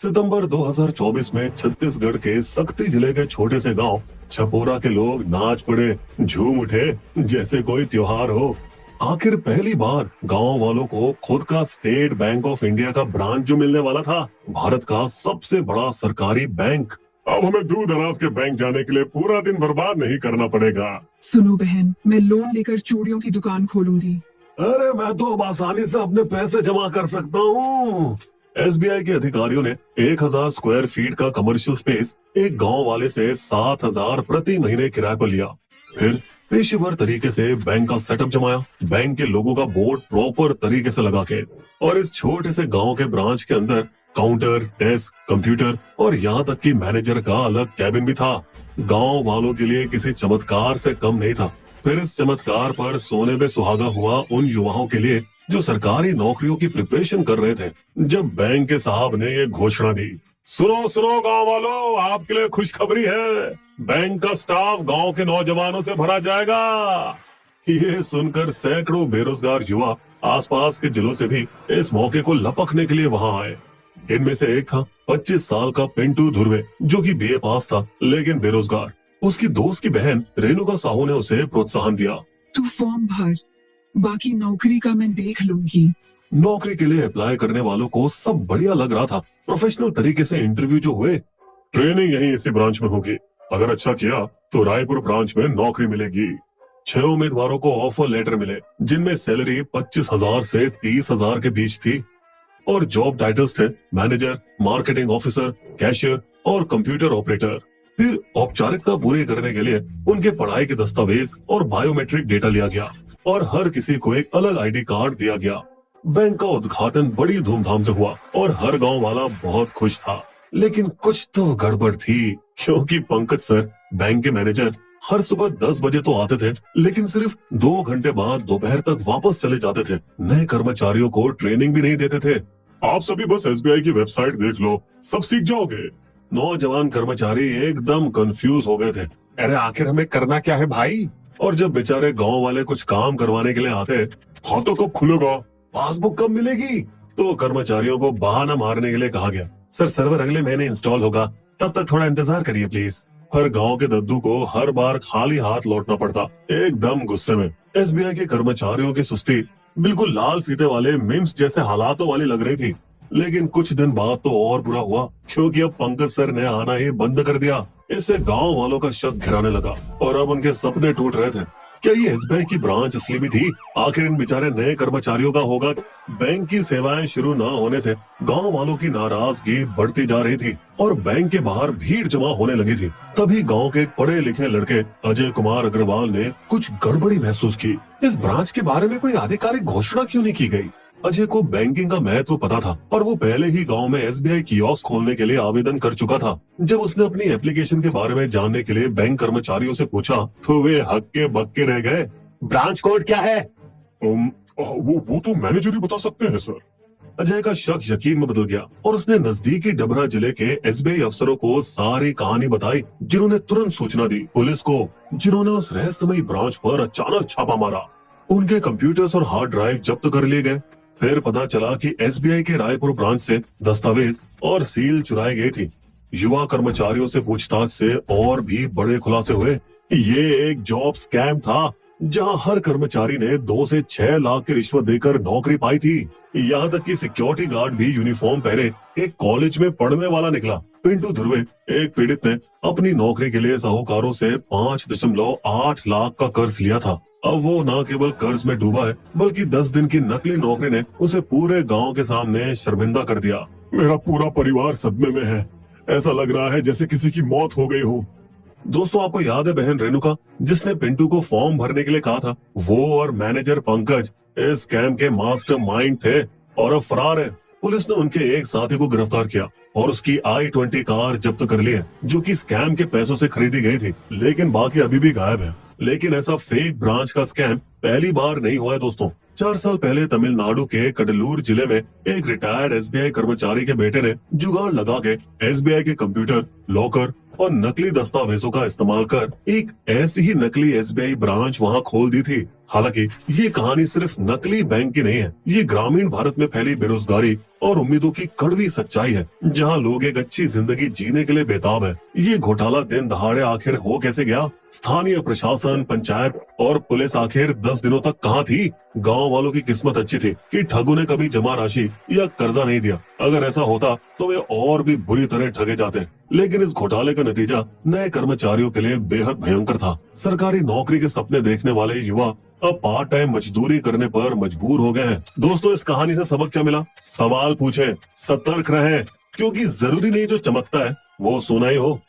सितंबर 2024 में छत्तीसगढ़ के सक्ती जिले के छोटे से गांव छपोरा के लोग नाच पड़े, झूम उठे जैसे कोई त्योहार हो। आखिर पहली बार गांव वालों को खुद का स्टेट बैंक ऑफ इंडिया का ब्रांच जो मिलने वाला था, भारत का सबसे बड़ा सरकारी बैंक। अब हमें दूर दराज के बैंक जाने के लिए पूरा दिन बर्बाद नहीं करना पड़ेगा। सुनो बहन, मैं लोन लेकर चूड़ियों की दुकान खोलूंगी। अरे मैं तो अब आसानी से अपने पैसे जमा कर सकता हूँ। एसबीआई के अधिकारियों ने 1000 स्क्वायर फीट का कमर्शियल स्पेस एक गांव वाले से 7000 प्रति महीने किराए पर लिया। फिर पेशेवर तरीके से बैंक का सेटअप जमाया, बैंक के लोगों का बोर्ड प्रॉपर तरीके से लगा के, और इस छोटे से गांव के ब्रांच के अंदर काउंटर, डेस्क, कंप्यूटर और यहाँ तक कि मैनेजर का अलग कैबिन भी था। गांव वालों के लिए किसी चमत्कार से कम नहीं था। फिर इस चमत्कार पर सोने में सुहागा हुआ उन युवाओं के लिए जो सरकारी नौकरियों की प्रिपरेशन कर रहे थे, जब बैंक के साहब ने ये घोषणा दी। सुनो सुनो गांव वालों, आपके लिए खुशखबरी है, बैंक का स्टाफ गांव के नौजवानों से भरा जाएगा। ये सुनकर सैकड़ों बेरोजगार युवा आसपास के जिलों से भी इस मौके को लपकने के लिए वहां आए। इनमें से एक था 25 साल का पिंटू धुर्वे, जो कि बीए पास था लेकिन बेरोजगार। उसकी दोस्त की बहन रेणुका साहू ने उसे प्रोत्साहन दिया। तू फॉर्म भर, बाकी नौकरी का मैं देख लूंगी। नौकरी के लिए अप्लाई करने वालों को सब बढ़िया लग रहा था। प्रोफेशनल तरीके से इंटरव्यू जो हुए। ट्रेनिंग यहीं इसी ब्रांच में होगी, अगर अच्छा किया तो रायपुर ब्रांच में नौकरी मिलेगी। 6 उम्मीदवारों को ऑफर लेटर मिले, जिनमें सैलरी 25,000 से 30,000 के बीच थी, और जॉब टाइटल्स थे मैनेजर, मार्केटिंग ऑफिसर, कैशियर और कंप्यूटर ऑपरेटर। फिर औपचारिकता पूरी करने के लिए उनके पढ़ाई के दस्तावेज और बायोमेट्रिक डेटा लिया गया, और हर किसी को एक अलग आईडी कार्ड दिया गया। बैंक का उद्घाटन बड़ी धूमधाम से हुआ और हर गांव वाला बहुत खुश था। लेकिन कुछ तो गड़बड़ थी, क्योंकि पंकज सर, बैंक के मैनेजर, हर सुबह 10 बजे तो आते थे, लेकिन सिर्फ 2 घंटे बाद दोपहर तक वापस चले जाते थे। नए कर्मचारियों को ट्रेनिंग भी नहीं देते थे। आप सभी बस एसबीआई की वेबसाइट देख लो, सब सीख जाओगे। नौजवान कर्मचारी एकदम कंफ्यूज हो गए थे। अरे आखिर हमें करना क्या है भाई? और जब बेचारे गांव वाले कुछ काम करवाने के लिए आते, खातों कब खुलेगा, पासबुक कब मिलेगी, तो कर्मचारियों को बहाना मारने के लिए कहा गया, सर सर्वर अगले महीने इंस्टॉल होगा, तब तक थोड़ा इंतजार करिए प्लीज। हर गांव के दद्दू को हर बार खाली हाथ लौटना पड़ता, एकदम गुस्से में। एसबीआई के कर्मचारियों की सुस्ती बिल्कुल लाल फीते वाले मिम्स जैसे हालातों वाली लग रही थी। लेकिन कुछ दिन बाद तो और बुरा हुआ, क्योंकि अब पंकज सर ने आना ही बंद कर दिया। इससे गांव वालों का शक घिराने लगा और अब उनके सपने टूट रहे थे। क्या ये एसबीआई की ब्रांच असली भी थी? आखिर इन बेचारे नए कर्मचारियों का होगा? बैंक की सेवाएं शुरू न होने से गांव वालों की नाराजगी बढ़ती जा रही थी और बैंक के बाहर भीड़ जमा होने लगी थी। तभी गांव के एक पढ़े लिखे लड़के अजय कुमार अग्रवाल ने कुछ गड़बड़ी महसूस की। इस ब्रांच के बारे में कोई आधिकारिक घोषणा क्यों नहीं की गई? अजय को बैंकिंग का महत्व पता था और वो पहले ही गांव में एसबीआई कियोस्क खोलने के लिए आवेदन कर चुका था। जब उसने अपनी एप्लीकेशन के बारे में जानने के लिए बैंक कर्मचारियों से पूछा, तो वे हक्के बक्के रह गए। ब्रांच कोड क्या है? वो तो मैनेजर ही बता सकते हैं सर। अजय का शक यकीन में बदल गया और उसने नजदीकी डबरा जिले के एसबीआई अफसरों को सारी कहानी बताई, जिन्होंने तुरंत सूचना दी पुलिस को, जिन्होंने उस रहस्यमयी ब्रांच पर अचानक छापा मारा। उनके कंप्यूटर्स और हार्ड ड्राइव जब्त कर लिए गए। फिर पता चला कि एसबीआई के रायपुर ब्रांच से दस्तावेज और सील चुराई गई थी। युवा कर्मचारियों से पूछताछ से और भी बड़े खुलासे हुए। ये एक जॉब स्कैम था, जहां हर कर्मचारी ने 2 से 6 लाख की रिश्वत देकर नौकरी पाई थी। यहाँ तक कि सिक्योरिटी गार्ड भी यूनिफॉर्म पहने एक कॉलेज में पढ़ने वाला निकला। पिंटू धुर्वे, एक पीड़ित ने अपनी नौकरी के लिए साहूकारों से 5.8 लाख का कर्ज लिया था। अब वो न केवल कर्ज में डूबा है, बल्कि 10 दिन की नकली नौकरी ने उसे पूरे गांव के सामने शर्मिंदा कर दिया। मेरा पूरा परिवार सदमे में है, ऐसा लग रहा है जैसे किसी की मौत हो गई हो। दोस्तों, आपको याद है बहन रेणुका, जिसने पिंटू को फॉर्म भरने के लिए कहा था? वो और मैनेजर पंकज इस स्कैम के मास्टरमाइंड थे और अब फरार है। पुलिस ने उनके एक साथी को गिरफ्तार किया और उसकी i20 कार जब्त कर ली है, जो कि स्कैम के पैसों से खरीदी गई थी, लेकिन बाकी अभी भी गायब है। लेकिन ऐसा फेक ब्रांच का स्कैम पहली बार नहीं हुआ है दोस्तों। 4 साल पहले तमिलनाडु के कडलूर जिले में एक रिटायर्ड एसबीआई कर्मचारी के बेटे ने जुगाड़ लगा के एसबीआई के कंप्यूटर, लॉकर और नकली दस्तावेजों का इस्तेमाल कर एक ऐसी ही नकली एसबीआई ब्रांच वहां खोल दी थी। हालांकि ये कहानी सिर्फ नकली बैंक की नहीं है, ये ग्रामीण भारत में फैली बेरोजगारी और उम्मीदों की कड़वी सच्चाई है, जहां लोग एक अच्छी जिंदगी जीने के लिए बेताब है। ये घोटाला दिन दहाड़े आखिर हो कैसे गया? स्थानीय प्रशासन, पंचायत और पुलिस आखिर 10 दिनों तक कहाँ थी? गांव वालों की किस्मत अच्छी थी कि ठगों ने कभी जमा राशि या कर्जा नहीं दिया। अगर ऐसा होता तो वे और भी बुरी तरह ठगे जाते। लेकिन इस घोटाले का नतीजा नए कर्मचारियों के लिए बेहद भयंकर था। सरकारी नौकरी के सपने देखने वाले युवा अब पार्ट टाइम मजदूरी करने पर मजबूर हो गए हैं। दोस्तों, इस कहानी से सबक क्या मिला? सवाल पूछें, सतर्क रहें, क्योंकि जरूरी नहीं जो चमकता है वो सोना ही हो।